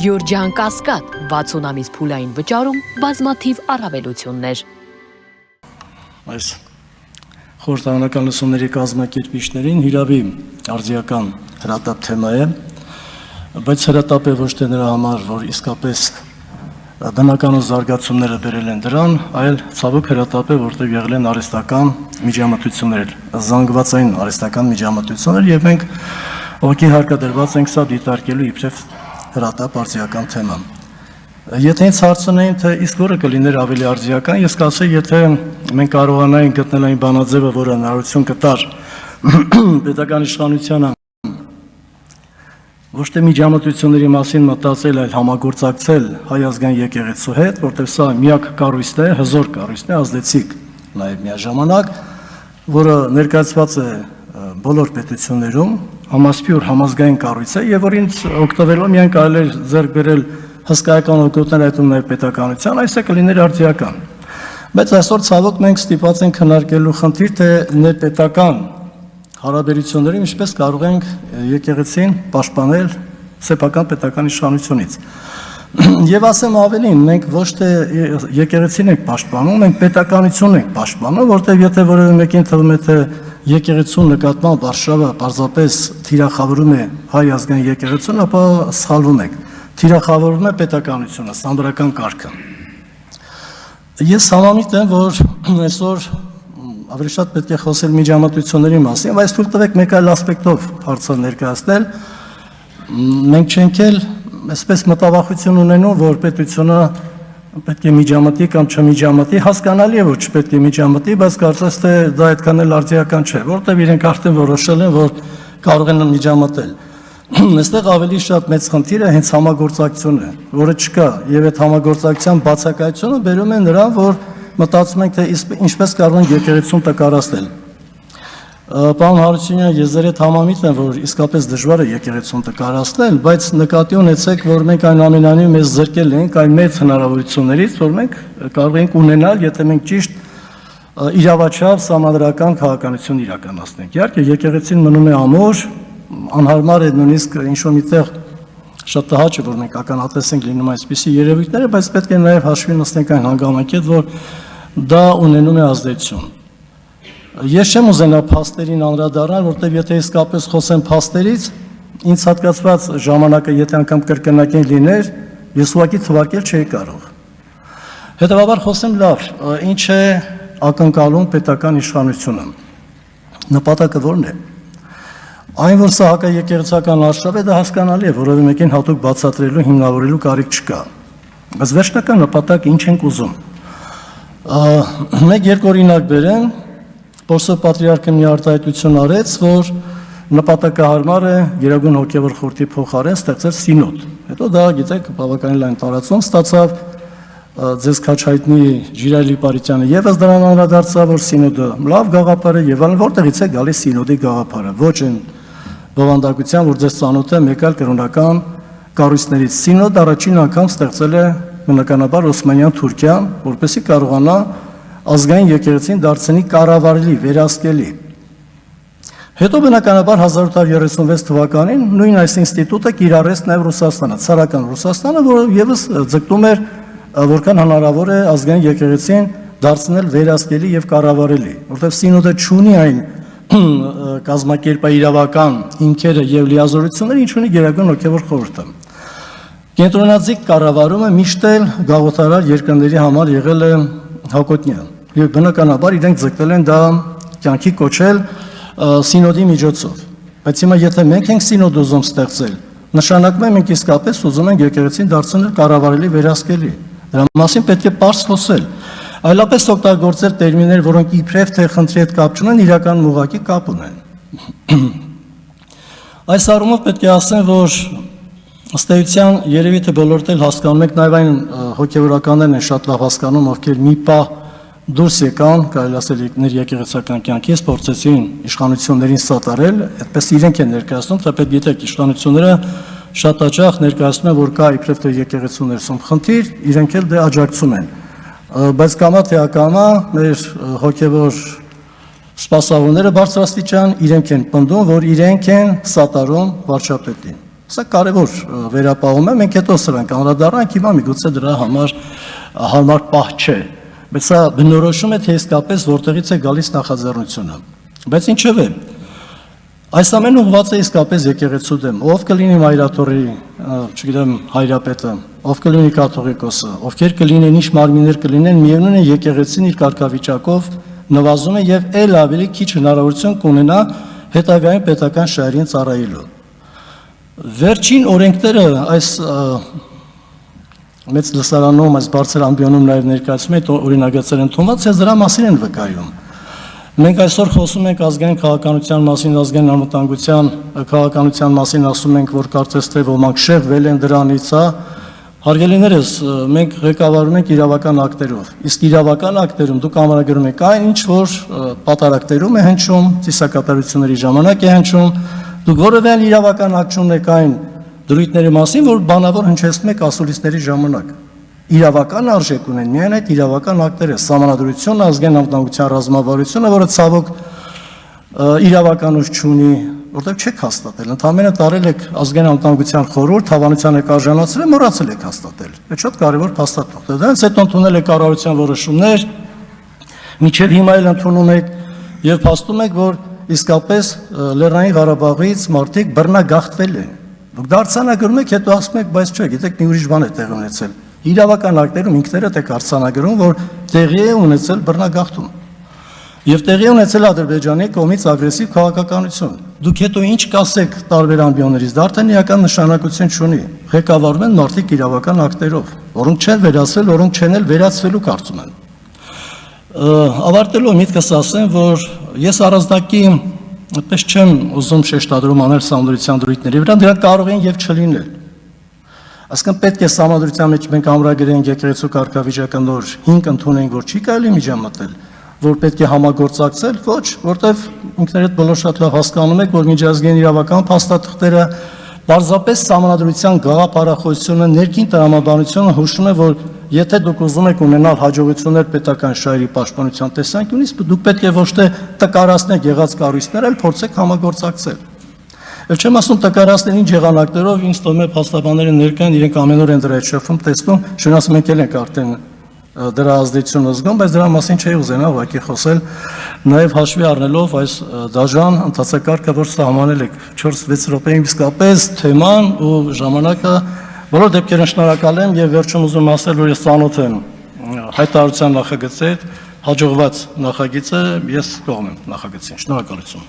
Գյուրջան Կասկադ 60 ամիս փուլային վճարում բազմաթիվ առավելություններ։ Այս խորհրդարանական լսումների կազմակերպիչներին հիրավի արձիական հրատապ թեմա է, բայց հրատապ է ոչ թե նրա համար, որ իսկապես բնական ու զարգացումները բերել են դրան, այլ ցավոք հրատապ է, որտեղ եղել են արհեստական միջամտություններ, զանգվածային արհեստական միջամտություններ, եւ մենք ուղղակի հարկադրված ենք սա դիտարկելու իբրև հրատապ արձիական թեմա։ Եթե ինձ հարցնեին, թե իսկ որը կլիներ ավելի արձիական, ես կասեի, եթե մենք կարողանայինք գտնել այն բանաձևը, որը հնարավորություն կտար պետական իշխանությանը ոչ թե միջամտությունների մասին մտածել, այլ համագործակցել հայ ազգային եկեղեցու հետ, որտեղ սա միակ կառույցն է, հզոր կառույցն է, ազդեցիկ նաև միաժամանակ, որը ներկայացված է բոլոր պետություններում, համասփյուր համազգային կառույց է, եւ որին օգտվելով միայն կարելի է ձեռք բերել հսկայական օգուտներ այդում նաև պետականության, այս է կլիներ արձիական։ Բայց այսօր ցավոք մենք ստիպված ենք քննարկելու խնդիր, թե ներպետական հարաբերություններում ինչպես կարող ենք եկեղեցին պաշտպանել սեփական պետական իշխանությունից։ Եվ ասեմ ավելին, մենք ոչ թե եկեղեցին ենք պաշտպանում, մենք պետականությունն ենք պաշտպանում, որտեղ եթե որևէ մեկին թվում է, թե եկեղեցու նկատմամբ Վարշավը պարզապես թիրախավորում է հայ ազգային եկեղեցուն, ապա սխալվում եք։ Թիրախավորում է պետականությունը, սանրական կարգը։ Ես համամիտ եմ, որ այսօր ավելի շատ պետք է խոսել միջամտությունների մասին, բայց թույլ տվեք մեկ այլ ասպեկտով հարցը ներկայացնել։ Մենք չենք էլ այսպես մտավախություն ունենում, որ պետությունը պետք է միջամտի կամ չմիջամտի, հասկանալի է, որ չպետք է միջամտի, բայց կարծես թե դա այդքան էլ արձիական չէ, որտեղ իրենք արդեն որոշել են, որ կարող են միջամտել։ Այստեղ ավելի շատ մեծ խնդիրը հենց համագործակցությունն է, որը չկա, եւ այդ համագործակցության բացակայությունը բերում է նրան, որ մտածում ենք, թե ինչպես կարող ենք եկեղեցուն տկարացնել։ Պարոն Հարությունյան, ես ձեր հետ համամիտ եմ, որ իսկապես դժվար է եկեղեցուն տկարացնել, բայց նկատի ունեցեք, որ մենք այն ամենայնիվ մեզ զրկել ենք այն մեծ հնարավորություններից, որ մենք կարող ենք ունենալ, եթե մենք ճիշտ իրավաչափ սահմանադրական քաղաքականություն իրականացնենք։ Իհարկե, եկեղեցին մնում է ամուր, անհարմար է նույնիսկ ինչ-որ միտեղ շատ տհաճ է, որ մենք ականատեսենք լինում այսպիսի երևույթները, բայց պետք է նաև հաշվի նստենք այն հանգամանքի հետ, որ դա ունենում է ազդեցություն։ Ես չեմ ուզենա փաստերին անդրադառնալ, որտեղ եթե իսկապես խոսեմ փաստերից, ինձ հատկացված ժամանակը եթե անգամ կրկնակին լիներ, ես ուղղակի թվարկել չէի կարող։ Հետևաբար խոսեմ լավ, ինչ է ակնկալում պետական իշխանությունը։ Նպատակը ո՞րն է։ Այն, որ սա հակաեկեղեցական արշավ է, դա հասկանալի է, որովհետև մեկին հատուկ բացատրելու, հիմնավորելու կարիք չկա։ Բայց վերջնական նպատակը ինչ ենք ուզում։ Մեկ-երկու օրինակ բերեմ, Պողոս Պատրիարքը մի արտահայտություն արեց, որ նպատակահարմար է Գերագույն հոգևոր խորհրդի փոխարեն ստեղծել սինոդ։ Հետո դա, գիտեք, բավականին լայն տարածում ստացավ, ձեզ քաչ հայտնի Ժիրայր Լիպարիտյանը եւս դրան անդրադարձավ, որ սինոդը լավ գաղափար է եւ այլն, որտեղից է գալիս սինոդի գաղափարը։ Ոչ այն բովանդակության, որ ձեզ ծանոթ է մեկ այլ կրոնական կառույցներից։ Սինոդ առաջին անգամ ստեղծել է բնականաբար Օսմանյան Թուրքիան, որպեսզի կարողանա ազգային եկեղեցին դարձնի կառավարելի, վերահսկելի։ Հետո բնականաբար 1836 թվականին նույն այս ինստիտուտը կիրառեց նաև Ռուսաստանը, ցարական Ռուսաստանը, որը եւս ձգտում էր որքան հնարավոր է ազգային եկեղեցին դարձնել վերահսկելի եւ կառավարելի, որովհետեւ սինոդը չունի այն կազմակերպաիրավական հիմքերը եւ լիազորությունները, ինչ ունի Գերագույն հոգևոր խորհուրդը։ Կենտրոնաձիգ կառավարումը միշտ էլ գաղութարար երկրների համար եղել է հակոտնյա եւ բնականաբար իրենք ձգտել են դա կյանքի կոչել սինոդի միջոցով։ Բայց հիմա եթե մենք ենք սինոդ ուզում ստեղծել, նշանակում է մենք իսկապես ուզում ենք եկեղեցին դարձնել կառավարելի, վերահսկելի։ Դրա մասին պետք է պարզ խոսել։ Այլապես օգտագործել տերմիններ, որոնք իբրև թե խնդրի հետ կապ չունեն, իրական ուղղակի կապ ունեն։ Այս առումով պետք է ասեմ, որ ըստ էության երևի թե բոլորդ էլ հասկանում եք, նաև այն հոգևորականներն են շատ լավ հասկանում, ովքեր մի պահ դուրս եկան, կարելի ասել եկեղեցական կյանքից, փորձեցին իշխանություններին սատարել, այդպես իրենք են ներկայացնում, թեպետ գիտեք, իշխանությունները շատ հաճախ ներկայացնում են, որ կա իբրև թե եկեղեցու ներսում խնդիր, իրենք էլ դե աջակցում են։ Բայց կամա թե ակամա մեր հոգևոր սպասավորները բարձրաստիճան իրենք են պնդում, որ իրենք են սատարում վարչապետին։ Սա կարևոր վերապահում է, մենք հետո սրանք անդրադառնանք, հիմա միգուցե դրա համար հարմար պահ չէ, բայց սա բնորոշում է, թե իսկապես որտեղից է գալիս նախաձեռնությունը։ Բայց ինչևէ, այս ամենը ուղղված է իսկապես եկեղեցու դեմ, ով կլինի մայրաթորի, չգիտեմ, հայրապետը, ով կլինի կաթողիկոսը, ովքեր կլինեն, ինչ մարմիններ կլինեն, միևնույն է եկեղեցին իր կարգավիճակով նվազում է եւ այլ ավելի քիչ հնարավորություն կունենա հետագայում պետական շահերին ծառայելու։ Վերջին օրենքները այս մեծ լսարանում, այս բարձր ամբիոնում նաև ներկայացում են օրինագծեր ընդունված, է դրա մասին են վկայում։ Մենք այսօր խոսում ենք ազգային քաղաքականության մասին, ազգային անվտանգության քաղաքականության մասին, ասում ենք, որ կարծես թե ոմանք շեղվել են դրանից, հարգելիներս, մենք ղեկավարում ենք իրավական ակտերով, իսկ իրավական ակտերում դուք ամրագրում եք այն ինչ որ պատարակներում է հնչում, ծիսակատարությունների ժամանակ է հնչում, դուք որևէ իրավական ակտ չունեք այն դրույթների մասին, որ բանավոր հնչեցնում եք ասուլիսների ժամանակ։ Իրավական արժեք ունեն միայն այդ իրավական ակտերը, սահմանադրությունը, ազգային անվտանգության ռազմավարությունը, որը ցավոք իրավական ուժ չունի, որտեղ չեք հաստատել, ընդհանրապես տարել եք ազգային անվտանգության խորհուրդ, հավանության եք արժանացրել, մոռացել եք հաստատել։ Այդ շատ կարևոր փաստաթուղթ է, դրանից հետո ընդունել եք կառավարության որոշումներ, մինչև հիմա էլ ընդունում եք եւ փաստում եք, որ իսկապես Լեռնային Ղարաբաղից մարդիկ բռնագաղթվել են։ Դուք դարձանագրում եք, հետո ասում եք, բայց չէ, գիտեք, մի ուրիշ բան է տեղի ունեցել։ Իրավական ակտերում ինքներդ եք արձանագրում, որ տեղի է ունեցել բռնագաղթում։ Եվ տեղի ունեցել Ադրբեջանի կողմից ագրեսիվ քաղաքականություն։ Դուք հետո ինչ կասեք տարբեր ամբիոններից, դա արդեն իրական նշանակություն չունի։ Ղեկավարում են մարդիկ իրավական ակտերով, որոնք չեն վերացվել, որոնք չեն էլ վերացվելու կարծում եմ։ Ավարտելով միտքս ասեմ, որ ես առանձնակի այդպես չեմ ուզում շեշտադրում անել սահմանադրության դրույթների վրա, դրանք կարող են եւ չլինել։ Այսինքն պետք է սահմանադրության մեջ մենք ամրագրենք եկեղեցու կարգավիճակը նոր 5 ընդունենք, որ չի կարելի միջամտել, որ պետք է համագործակցել, ոչ, որտեվ ինքներդ բոլոր շատ լավ հասկանում եք, որ միջազգային իրավական փաստաթղթերը պարզապես սահմանադրության գաղափարախոսությունը, ներքին տրամաբանությունը հուշում է, որ եթե դուք ուզում եք ունենալ հաջողություններ պետական շահերի պաշտպանության տեսանկյունից, դուք պետք է ոչ թե տկարացնեք եղած կառույցներ, այլ փորձեք համագործակցել։ Եվ չեմ ասում տկարացնել ինչ եղանակներով, ինձ թվում է փաստաբանները ներկա են, իրենք ամեն օր են դրա հետ շփվում, տեսնում, չնայած մենք էլ ենք արդեն դրա ազդեցությունը զգում, բայց դրա մասին չէի ուզենա ուղղակի խոսել, նաև հաշվի առնելով այս դաժան ընթացակարգը, որ սահմանել եք 4-6 րոպեին իսկապես թեման ու ժամանակը, բոլոր դեպքերում շնորհակալ եմ եւ վերջում ուզում ասել, որ ես ծանոթ եմ հայտարարության նախագծեր, հաջողված նախագիծը, ես կողմ եմ նախագծին, շնորհակալություն։